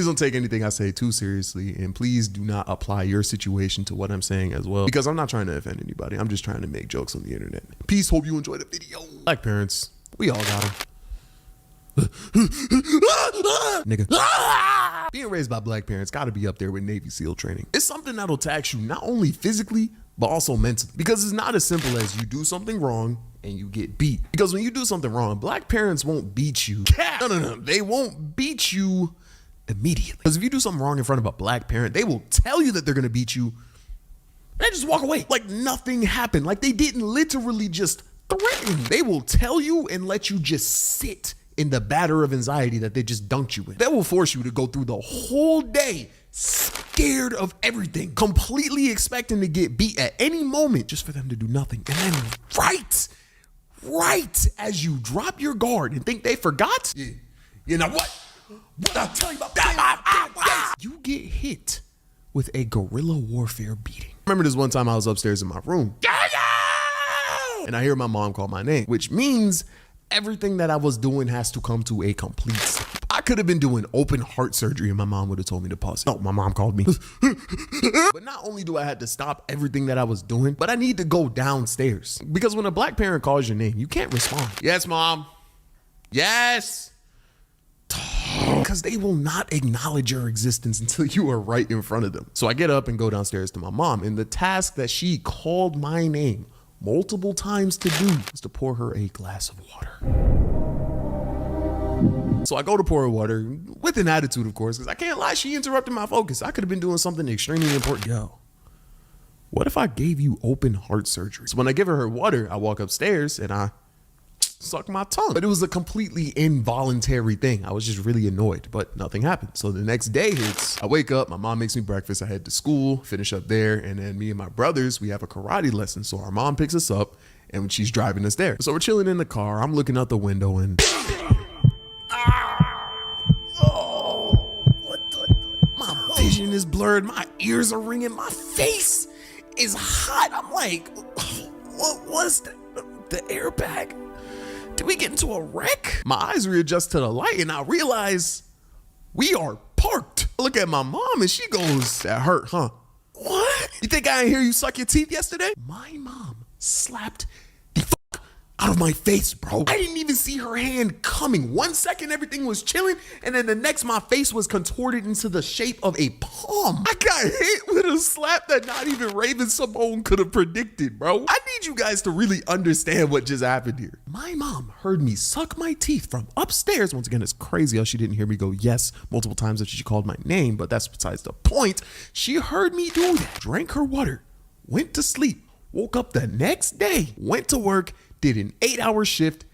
Please don't take anything I say too seriously, and please do not apply your situation to what I'm saying as well, because I'm not trying to offend anybody. I'm just trying to make jokes on the internet. Peace. Hope you enjoyed the video. Black parents, we all got them. Nigga. Being raised by black parents gotta be up there with Navy SEAL training. It's something that'll tax you not only physically, but also mentally. Because it's not as simple as you do something wrong and you get beat. Because when you do something wrong, black parents won't beat you. No. They won't beat you immediately. Because if you do something wrong in front of a black parent, they will tell you that they're gonna beat you and just walk away like nothing happened. Like they didn't literally just threaten. They will tell you and let you just sit in the batter of anxiety that they just dunked you in. They will force you to go through the whole day scared of everything, completely expecting to get beat at any moment just for them to do nothing. And then right as you drop your guard and think they forgot, you know what I'll tell you about that, you get hit with a guerrilla warfare beating. I remember this one time I was upstairs in my room and I hear my mom call my name, which means everything that I was doing has to come to a complete stop. I could have been doing open heart surgery and my mom would have told me to pause it. No, my mom called me. But not only do I have to stop everything that I was doing, but I need to go downstairs. Because when a black parent calls your name, you can't respond. Yes, mom. Yes. Because they will not acknowledge your existence until you are right in front of them. So I get up and go downstairs to my mom, and the task that she called my name multiple times to do was to pour her a glass of water. So I go to pour her water with an attitude, of course, because I can't lie, she interrupted my focus. I could have been doing something extremely important. Yo, what if I gave you open heart surgery? So when I give her water, I walk upstairs and I suck my tongue. But it was a completely involuntary thing. I was just really annoyed, but nothing happened. So the next day hits, I wake up, my mom makes me breakfast, I head to school, finish up there, and then me and my brothers, we have a karate lesson. So our mom picks us up and she's driving us there. So we're chilling in the car, I'm looking out the window and my vision is blurred, my ears are ringing, my face is hot. I'm like, what was the airbag? Did we get into a wreck? My eyes readjust to the light and I realize we are parked. I look at my mom and she goes, that hurt, huh? What? You think I didn't hear you suck your teeth yesterday? My mom slapped the fuck out of my face, bro. I didn't even see her hand coming. 1 second, everything was chilling. And then the next, my face was contorted into the shape of a palm. I got hit with a slap that not even Raven Simone could have predicted, bro. I need you guys to really understand what just happened here. My mom heard me suck my teeth from upstairs. Once again, it's crazy how she didn't hear me go yes multiple times after she called my name, but that's besides the point. She heard me do that, drank her water, went to sleep, woke up the next day, went to work, did an 8-hour shift,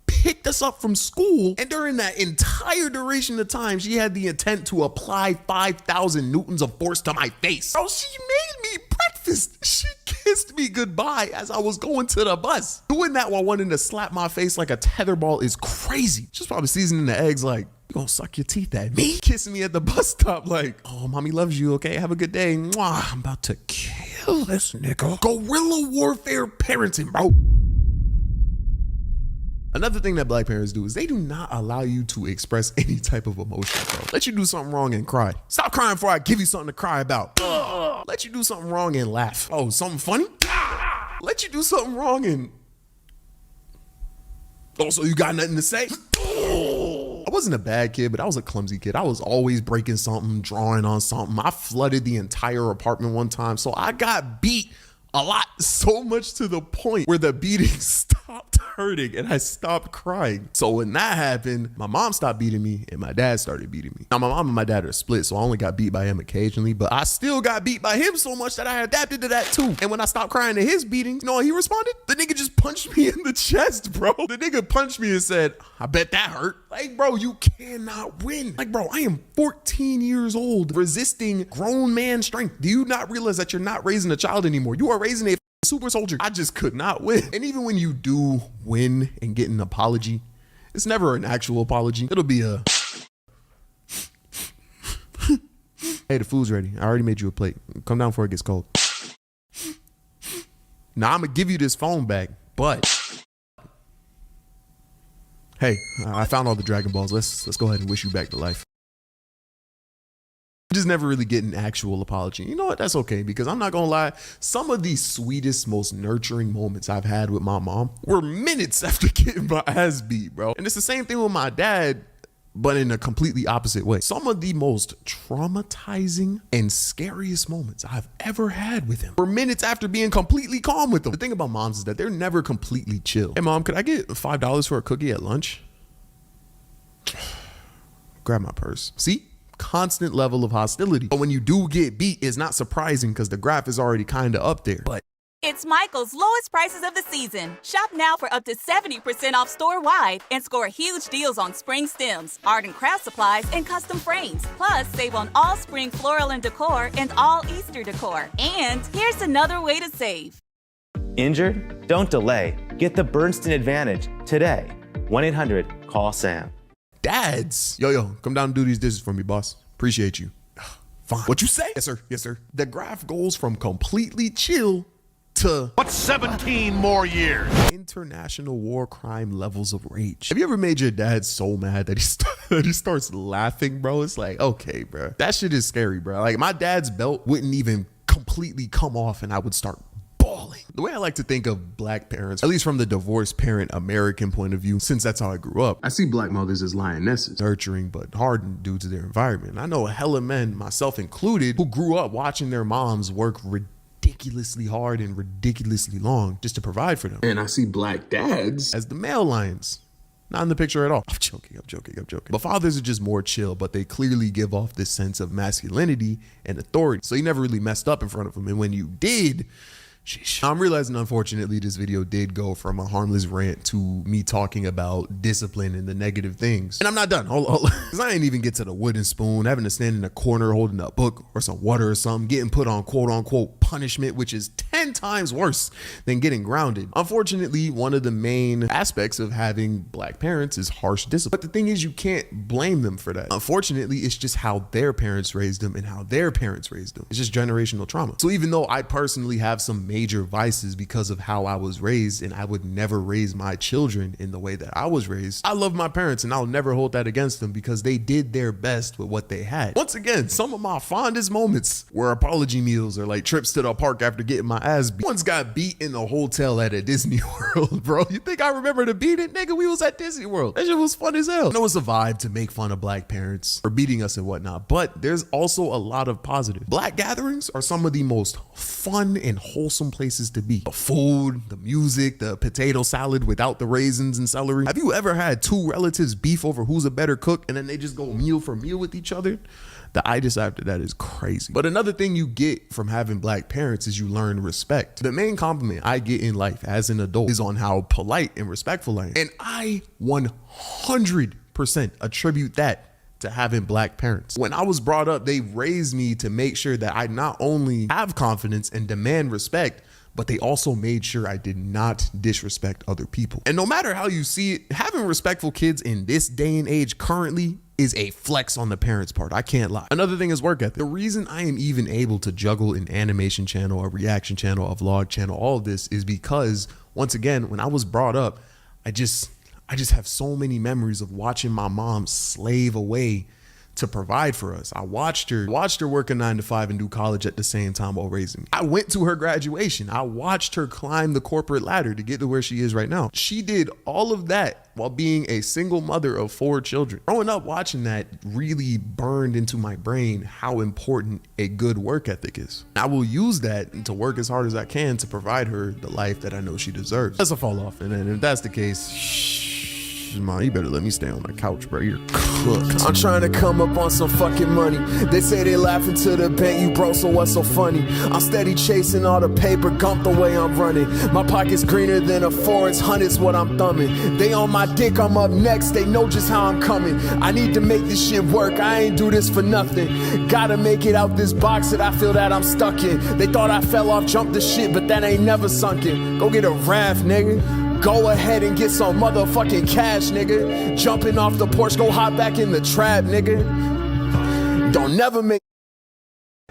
picked us up from school, and during that entire duration of time, she had the intent to apply 5,000 newtons of force to my face. Bro, she made me breakfast. She kissed me goodbye as I was going to the bus. Doing that while wanting to slap my face like a tetherball is crazy. She's probably seasoning the eggs like, you gonna suck your teeth at me? Kissing me at the bus stop like, oh, mommy loves you, okay? Have a good day. Mwah. I'm about to kill this nigga. Guerrilla warfare parenting, bro. Another thing that black parents do is they do not allow you to express any type of emotion, bro. Let you do something wrong and cry. Stop crying before I give you something to cry about. Let you do something wrong and laugh. Oh, something funny? Let you do something wrong and... oh, so you got nothing to say? I wasn't a bad kid, but I was a clumsy kid. I was always breaking something, drawing on something. I flooded the entire apartment one time, so I got beat a lot, so much to the point where the beating stopped hurting and I stopped crying. So when that happened, my mom stopped beating me and my dad started beating me. Now my mom and my dad are split, so I only got beat by him occasionally, but I still got beat by him so much that I adapted to that too. And when I stopped crying to his beatings, you know how he responded? The nigga just punched me in the chest, bro. The nigga punched me and said, I bet that hurt. Like, bro, you cannot win. Like, bro, I am 14 years old resisting grown man strength. Do you not realize that you're not raising a child anymore? You are raising a super soldier. I just could not win. And even when you do win and get an apology, it's never an actual apology. It'll be a, hey, the food's ready. I already made you a plate. Come down before it gets cold. Now I'm gonna give you this phone back, but hey, I found all the Dragon Balls. Let's go ahead and wish you back to life. Just never really get an actual apology. You know what? That's okay, because I'm not gonna lie. Some of the sweetest, most nurturing moments I've had with my mom were minutes after getting my ass beat, bro. And it's the same thing with my dad, but in a completely opposite way. Some of the most traumatizing and scariest moments I've ever had with him were minutes after being completely calm with them. The thing about moms is that they're never completely chill. Hey mom, could I get $5 for a cookie at lunch? Grab my purse. See? Constant level of hostility. But when you do get beat, it's not surprising because the graph is already kind of up there. But it's Michael's lowest prices of the season. Shop now for up to 70% off store-wide and score huge deals on spring stems, art and craft supplies, and custom frames. Plus, save on all spring floral and decor and all Easter decor. And here's another way to save. Injured? Don't delay. Get the Bernstein Advantage today. 1-800-CALL-SAM. Dads, yo, come down and do these dishes for me, boss. Appreciate you. Fine. What you say? Yes, sir. Yes, sir. The graph goes from completely chill to what's 17 more years? International war crime levels of rage. Have you ever made your dad so mad that he starts laughing, bro? It's like, okay, bro. That shit is scary, bro. Like my dad's belt wouldn't even completely come off and I would start bawling. The way I like to think of black parents, at least from the divorced parent American point of view, since that's how I grew up, I see black mothers as lionesses, nurturing but hardened due to their environment. I know hella men, myself included, who grew up watching their moms work ridiculously hard and ridiculously long just to provide for them. And I see black dads as the male lions. Not in the picture at all. I'm joking. But fathers are just more chill, but they clearly give off this sense of masculinity and authority. So you never really messed up in front of them. And when you did, sheesh. I'm realizing, unfortunately, this video did go from a harmless rant to me talking about discipline and the negative things. And I'm not done. Hold on. Because I ain't even get to the wooden spoon, having to stand in a corner holding a book or some water or something, getting put on quote unquote punishment, which is 10 times worse than getting grounded. Unfortunately, one of the main aspects of having black parents is harsh discipline. But the thing is, you can't blame them for that. Unfortunately, it's just how their parents raised them and how their parents raised them. It's just generational trauma. So even though I personally have some major vices because of how I was raised, and I would never raise my children in the way that I was raised, I love my parents and I'll never hold that against them because they did their best with what they had. Once again, some of my fondest moments were apology meals or like trips to the park after getting my ass beat. Once got beat in a hotel at a Disney World, bro. You think I remember the beating? Nigga, we was at Disney World. That shit was fun as hell. I know it's a vibe to make fun of black parents for beating us and whatnot, but there's also a lot of positive. Black gatherings are some of the most fun and wholesome places to be. The food, the music, the potato salad without the raisins and celery. Have you ever had two relatives beef over who's a better cook and then they just go meal for meal with each other? The itis after that is crazy. But another thing you get from having black parents is you learn respect. The main compliment I get in life as an adult is on how polite and respectful I am. And I 100% attribute that to having black parents. When I was brought up, they raised me to make sure that I not only have confidence and demand respect, but they also made sure I did not disrespect other people. And no matter how you see it, having respectful kids in this day and age currently is a flex on the parents' part. I can't lie. Another thing is work ethic. The reason I am even able to juggle an animation channel, a reaction channel, a vlog channel, all of this is because, once again, when I was brought up, I just have so many memories of watching my mom slave away to provide for us. I watched her work a 9-to-5 and do college at the same time while raising me. I went to her graduation. I watched her climb the corporate ladder to get to where she is right now. She did all of that while being a single mother of 4 children. Growing up watching that really burned into my brain how important a good work ethic is. I will use that to work as hard as I can to provide her the life that I know she deserves. That's a fall off. And then if that's the case, Ma, you better let me stay on the couch, bro. You're cooked. I'm trying to come up on some fucking money. They say they laughing to the bank, you broke, so what's so funny? I'm steady chasing all the paper, gump the way I'm running. My pocket's greener than a forest, hundreds what I'm thumbing. They on my dick, I'm up next, they know just how I'm coming. I need to make this shit work, I ain't do this for nothing. Gotta make it out this box that I feel that I'm stuck in. They thought I fell off, jumped the shit, but that ain't never sunk in. Go get a raft, nigga. Go ahead and get some motherfucking cash, nigga. Jumping off the porch, go hop back in the trap, nigga. Don't never make...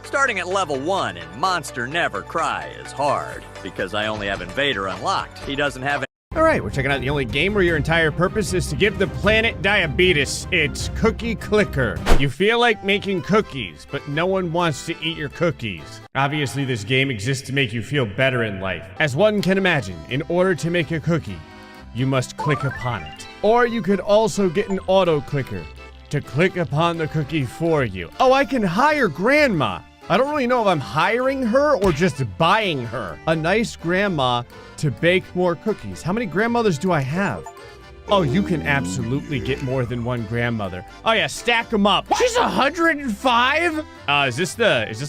Starting at level 1 in Monster Never Cry is hard, because I only have Invader unlocked. He doesn't have All right, we're checking out the only game where your entire purpose is to give the planet diabetes. It's Cookie Clicker. You feel like making cookies, but no one wants to eat your cookies. Obviously, this game exists to make you feel better in life. As one can imagine, in order to make a cookie, you must click upon it. Or you could also get an auto clicker to click upon the cookie for you. Oh, I can hire Grandma. I don't really know if I'm hiring her or just buying her. A nice grandma to bake more cookies. How many grandmothers do I have? Oh, you can absolutely get more than one grandmother. Oh yeah, stack them up. She's 105? Is this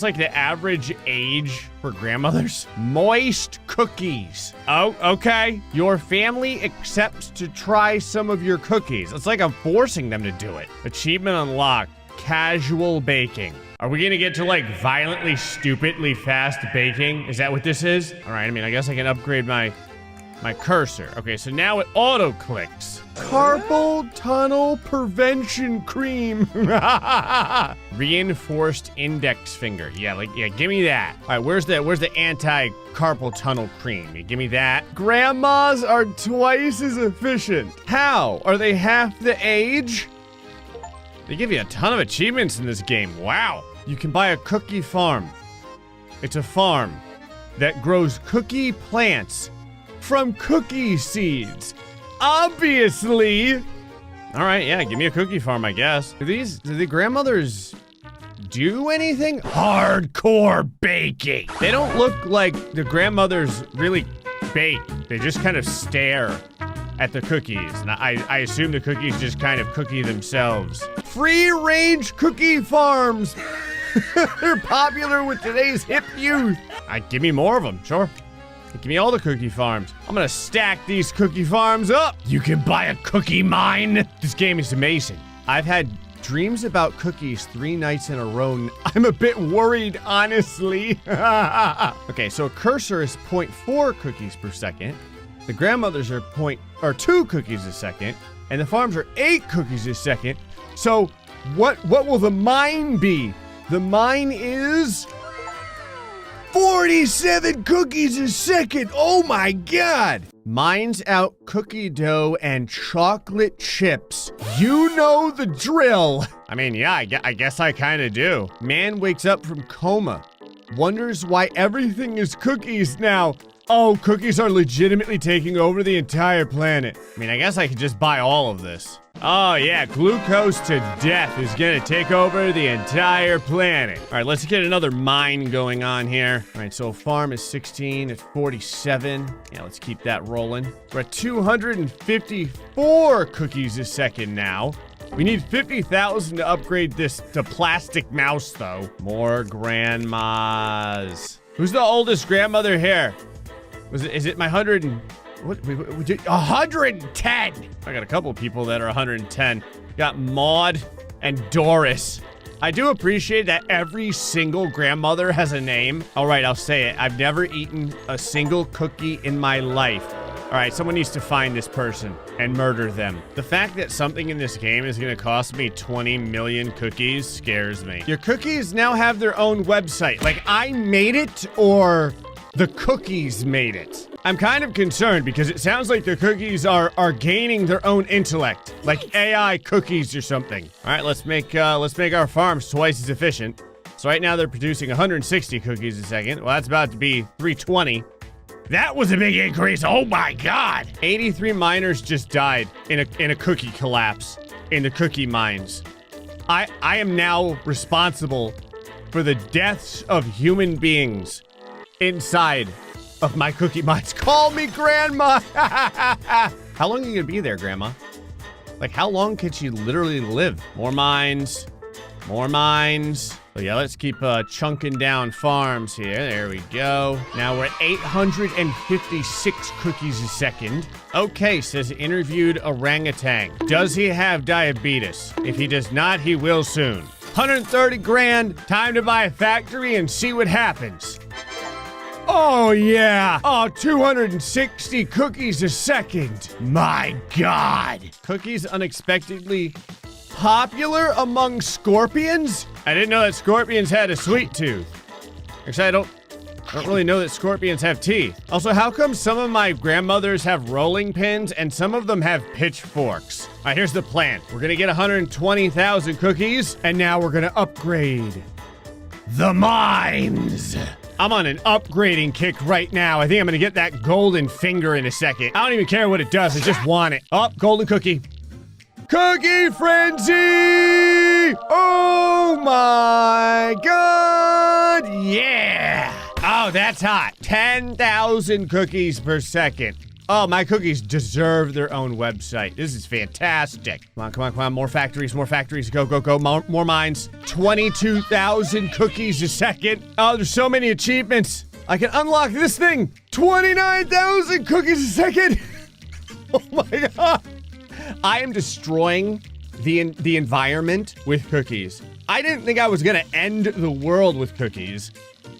like the average age for grandmothers? Moist cookies. Oh, okay. Your family accepts to try some of your cookies. It's like I'm forcing them to do it. Achievement unlocked. Casual baking. Are we gonna get to like violently, stupidly fast baking? Is that what this is? All right, I mean, I guess I can upgrade my cursor. Okay, so now it auto clicks. Carpal tunnel prevention cream. Reinforced index finger. Yeah, give me that. All right, where's the anti-carpal tunnel cream? You give me that. Grandmas are twice as efficient. How? Are they half the age? They give you a ton of achievements in this game. Wow. You can buy a cookie farm. It's a farm that grows cookie plants from cookie seeds. Obviously. All right, yeah, give me a cookie farm, I guess. Do the grandmothers do anything? Hardcore baking. They don't look like the grandmothers really bake. They just kind of stare at the cookies. And I assume the cookies just kind of cookie themselves. Free-range cookie farms. They're popular with today's hip youth. Give me more of them, sure. Give me all the cookie farms. I'm gonna stack these cookie farms up. You can buy a cookie mine. This game is amazing. I've had dreams about cookies 3 nights in a row. I'm a bit worried, honestly. Okay, so a cursor is 0.4 cookies per second. The grandmothers are 2 cookies a second, and the farms are 8 cookies a second. So what will the mine be? The mine is 47 cookies a second. Oh my God. Mines out cookie dough and chocolate chips. You know the drill. I mean, yeah, I guess I kind of do. Man wakes up from coma, wonders why everything is cookies now. Oh, cookies are legitimately taking over the entire planet. I mean, I guess I could just buy all of this. Oh yeah, glucose to death is gonna take over the entire planet. All right, let's get another mine going on here. All right, so farm is 16 at 47. Yeah, let's keep that rolling. We're at 254 cookies a second now. We need 50,000 to upgrade this to plastic mouse though. More grandmas. Who's the oldest grandmother here? Is it my 110? I got a couple people that are 110. Got Maud and Doris. I do appreciate that every single grandmother has a name. All right, I'll say it. I've never eaten a single cookie in my life. All right, someone needs to find this person and murder them. The fact that something in this game is gonna cost me 20 million cookies scares me. Your cookies now have their own website. Like, I made it or the cookies made it. I'm kind of concerned because it sounds like the cookies are gaining their own intellect, like AI cookies or something. All right, let's make our farms twice as efficient. So right now they're producing 160 cookies a second. Well, that's about to be 320. That was a big increase. Oh my God! 83 miners just died in a cookie collapse in the cookie mines. I am now responsible for the deaths of human beings inside of my cookie mines. Call me Grandma. How long are you gonna be there, Grandma? Like, how long can she literally live? More mines, more mines. So yeah, let's keep chunking down farms here. There we go. Now we're at 856 cookies a second. Okay, says interviewed orangutan. Does he have diabetes? If he does not, he will soon. 130 grand. Time to buy a factory and see what happens. Oh, yeah. Oh, 260 cookies a second. My God. Cookies unexpectedly popular among scorpions? I didn't know that scorpions had a sweet tooth. Actually, I don't really know that scorpions have teeth. Also, how come some of my grandmothers have rolling pins and some of them have pitchforks? All right, here's the plan. We're gonna get 120,000 cookies, and now we're gonna upgrade the mines. I'm on an upgrading kick right now. I think I'm gonna get that golden finger in a second. I don't even care what it does, I just want it. Oh, golden cookie. Cookie frenzy! Oh my god! Yeah! Oh, that's hot. 10,000 cookies per second. Oh, my cookies deserve their own website. This is fantastic. Come on, come on, come on. More factories, more factories. Go, go, go. More mines. 22,000 cookies a second. Oh, there's so many achievements. I can unlock this thing. 29,000 cookies a second. Oh my god. I am destroying the environment with cookies. I didn't think I was gonna end the world with cookies,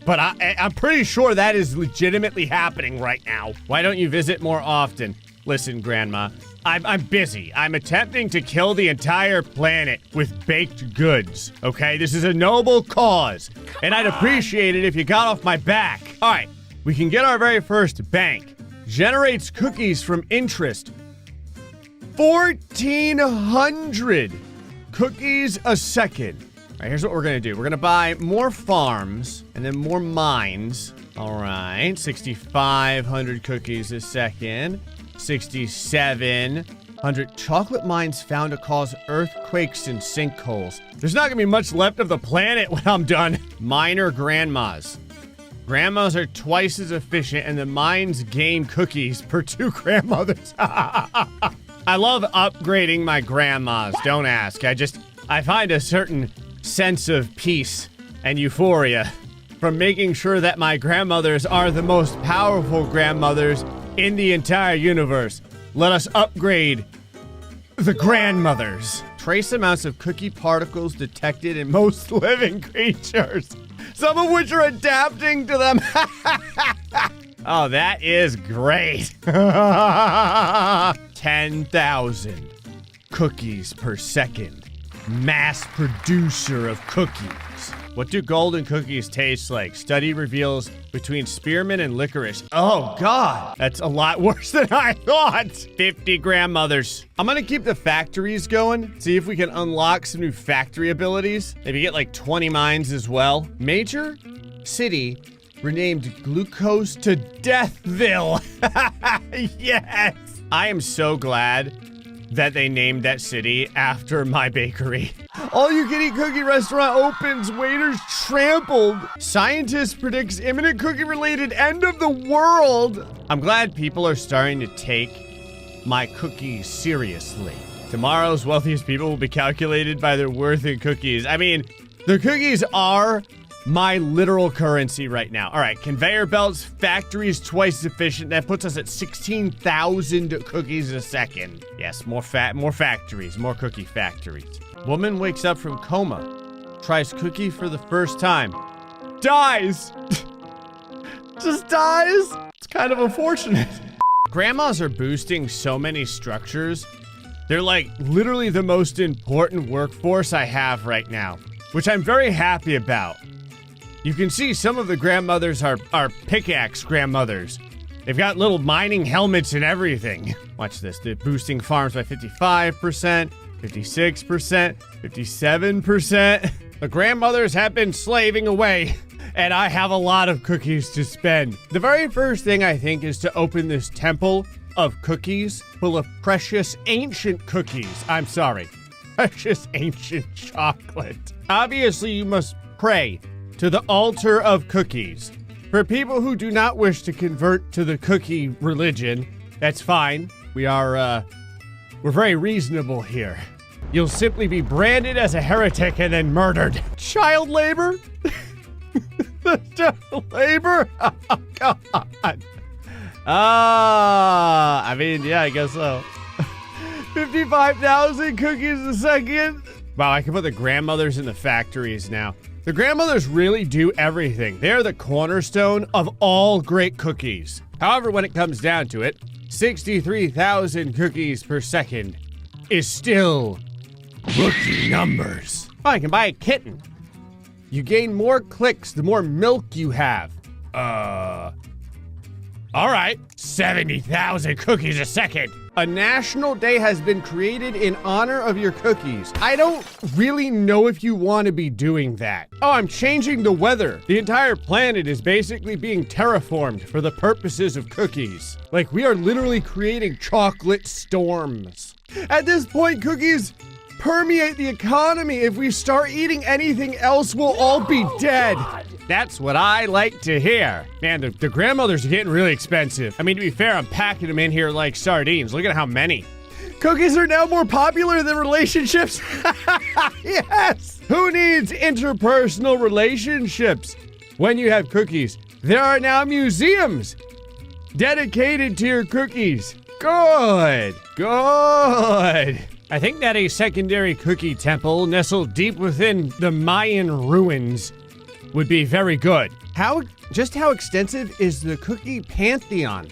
but I'm pretty sure that is legitimately happening right now. Why don't you visit more often? Listen, Grandma, I'm busy. I'm attempting to kill the entire planet with baked goods, okay? This is a noble cause, and I'd appreciate it if you got off my back. All right, we can get our very first bank. Generates cookies from interest. 1,400 cookies a second. All right, here's what we're gonna do. We're gonna buy more farms and then more mines. All right, 6,500 cookies a second. 6,700 chocolate mines found to cause earthquakes and sinkholes. There's not gonna be much left of the planet when I'm done. Miner grandmas. Grandmas are twice as efficient, and the mines gain cookies per 2 grandmothers. I love upgrading my grandmas, don't ask. I find a certain sense of peace and euphoria from making sure that my grandmothers are the most powerful grandmothers in the entire universe. Let us upgrade the grandmothers. Trace amounts of cookie particles detected in most living creatures, some of which are adapting to them. Oh, that is great. 10,000 cookies per second. Mass producer of cookies. What do golden cookies taste like? Study reveals between spearmint and licorice. Oh, God. That's a lot worse than I thought. 50 grandmothers. I'm going to keep the factories going. See if we can unlock some new factory abilities. Maybe get like 20 mines as well. Major city renamed Glucose to Deathville. Yes. I am so glad that they named that city after my bakery. All-you-can-eat cookie restaurant opens, waiters trampled. Scientist predicts imminent cookie-related end of the world. I'm glad people are starting to take my cookies seriously. Tomorrow's wealthiest people will be calculated by their worth in cookies. I mean, the cookies are my literal currency right now. All right, conveyor belts, factories twice as efficient. That puts us at 16,000 cookies a second. Yes, more factories, more cookie factories. Woman wakes up from coma, tries cookie for the first time, dies. Just dies. It's kind of unfortunate. Grandmas are boosting so many structures. They're like literally the most important workforce I have right now, which I'm very happy about. You can see some of the grandmothers are pickaxe grandmothers. They've got little mining helmets and everything. Watch this. They're boosting farms by 55%, 56%, 57%. The grandmothers have been slaving away, and I have a lot of cookies to spend. The very first thing I think is to open this temple of cookies full of precious ancient cookies. I'm sorry, precious ancient chocolate. Obviously, you must pray to the altar of cookies. For people who do not wish to convert to the cookie religion, that's fine. We're very reasonable here. You'll simply be branded as a heretic and then murdered. Child labor? Child labor? Oh, God. I mean, yeah, I guess so. 55,000 cookies a second? Wow, I can put the grandmothers in the factories now. The grandmothers really do everything. They're the cornerstone of all great cookies. However, when it comes down to it, 63,000 cookies per second is still rookie numbers. Oh, I can buy a kitten. You gain more clicks the more milk you have. All right, 70,000 cookies a second. A national day has been created in honor of your cookies. I don't really know if you want to be doing that. Oh, I'm changing the weather. The entire planet is basically being terraformed for the purposes of cookies. Like, we are literally creating chocolate storms. At this point, cookies permeate the economy. If we start eating anything else, we'll all be dead. That's what I like to hear. Man, the grandmothers are getting really expensive. I mean, to be fair, I'm packing them in here like sardines. Look at how many. Cookies are now more popular than relationships. Yes! Who needs interpersonal relationships when you have cookies? There are now museums dedicated to your cookies. Good. I think that a secondary cookie temple nestled deep within the Mayan ruins would be very good. How extensive is the cookie pantheon?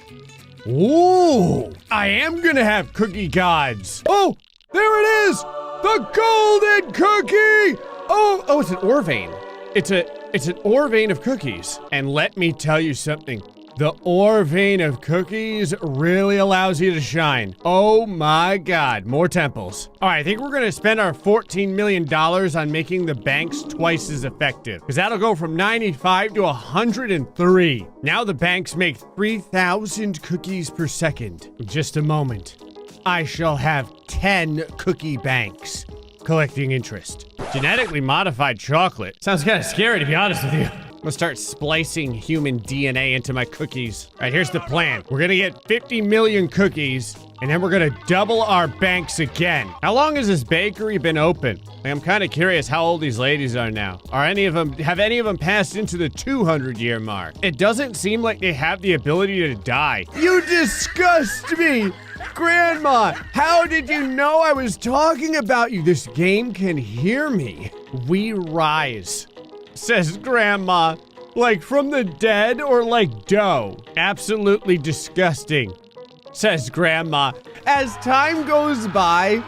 Ooh, I am gonna have cookie gods. Oh, there it is! The golden cookie! Oh, it's an ore vein. It's an ore vein of cookies. And let me tell you something. The ore vein of cookies really allows you to shine. Oh my God, more temples. All right, I think we're gonna spend our $14 million on making the banks twice as effective, because that'll go from 95 to 103. Now the banks make 3,000 cookies per second. In just a moment, I shall have 10 cookie banks collecting interest. Genetically modified chocolate. Sounds kind of scary, to be honest with you. I'm gonna start splicing human DNA into my cookies. All right, here's the plan. We're gonna get 50 million cookies, and then we're gonna double our banks again. How long has this bakery been open? I'm kind of curious how old these ladies are now. Have any of them passed into the 200-year mark? It doesn't seem like they have the ability to die. You disgust me! Grandma, how did you know I was talking about you? This game can hear me. We rise, says Grandma. Like from the dead or like dough? Absolutely disgusting, says Grandma. As time goes by,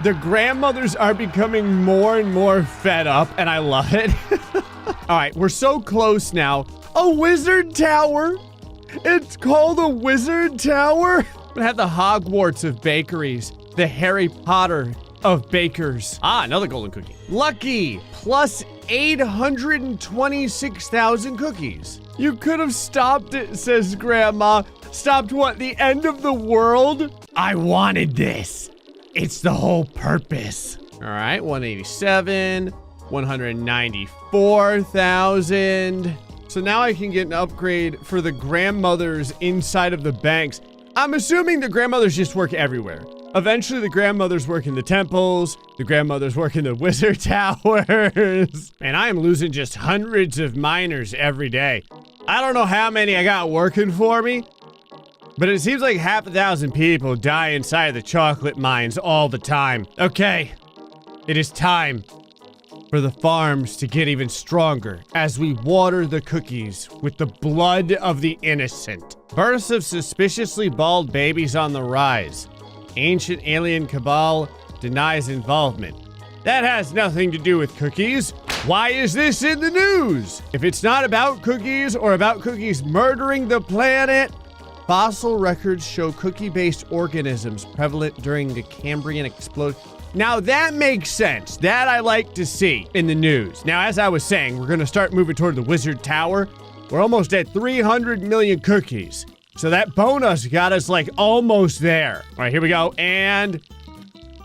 the grandmothers are becoming more and more fed up, and I love it. All right, we're so close now. A wizard tower? It's called a wizard tower? I'm gonna have the Hogwarts of bakeries, the Harry Potter of bakers. Ah, another golden cookie. Lucky, plus 826,000 cookies. You could have stopped it, says Grandma. Stopped what, the end of the world? I wanted this. It's the whole purpose. All right, 187, 194,000. So now I can get an upgrade for the grandmothers inside of the banks. I'm assuming the grandmothers just work everywhere. Eventually, the grandmothers work in the temples, the grandmothers work in the wizard towers. And I am losing just hundreds of miners every day. I don't know how many I got working for me, but it seems like 6,000 people die inside the chocolate mines all the time. Okay, it is time for the farms to get even stronger as we water the cookies with the blood of the innocent. Births of suspiciously bald babies on the rise. Ancient alien cabal denies involvement. That has nothing to do with cookies. Why is this in the news? If it's not about cookies or about cookies murdering the planet, fossil records show cookie-based organisms prevalent during the Cambrian explosion. Now that makes sense. That I like to see in the news. Now, as I was saying, we're gonna start moving toward the Wizard Tower. We're almost at 300 million cookies. So that bonus got us like almost there. All right, here we go. And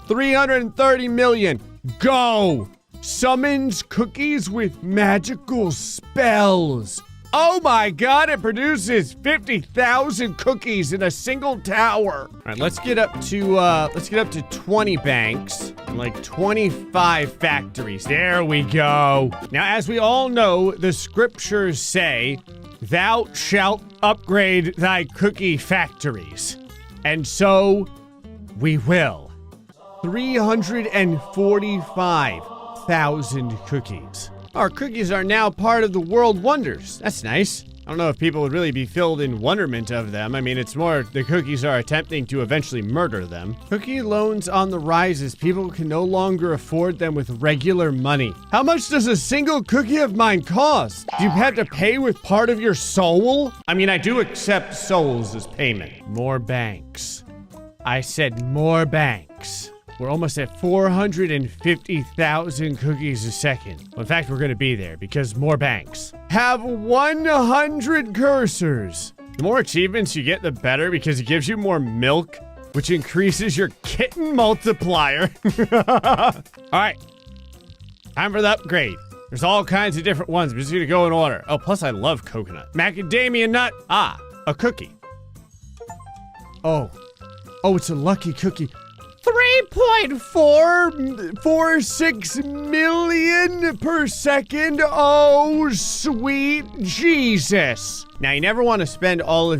330 million. Go! Summons cookies with magical spells. Oh my God, it produces 50,000 cookies in a single tower. All right, let's get up to 20 banks and like 25 factories. There we go. Now, as we all know, the scriptures say, "Thou shalt upgrade thy cookie factories." And so we will. 345,000 cookies. Our cookies are now part of the world wonders. That's nice. don't know if people would really be filled in wonderment of them. I mean, it's more the cookies are attempting to eventually murder them. Cookie loans on the rise as people can no longer afford them with regular money. How much does a single cookie of mine cost? Do you have to pay with part of your soul? I mean, I do accept souls as payment. More banks. I said more banks. We're almost at 450,000 cookies a second. Well, in fact, we're gonna be there because more banks. Have 100 cursors. The more achievements you get, the better because it gives you more milk, which increases your kitten multiplier. All right, time for the upgrade. There's all kinds of different ones. I'm just gonna go in order. Oh, plus I love coconut. Macadamia nut. Ah, a cookie. Oh, it's a lucky cookie. 3.446 million per second. Oh, sweet Jesus. Now, you never want to spend all of your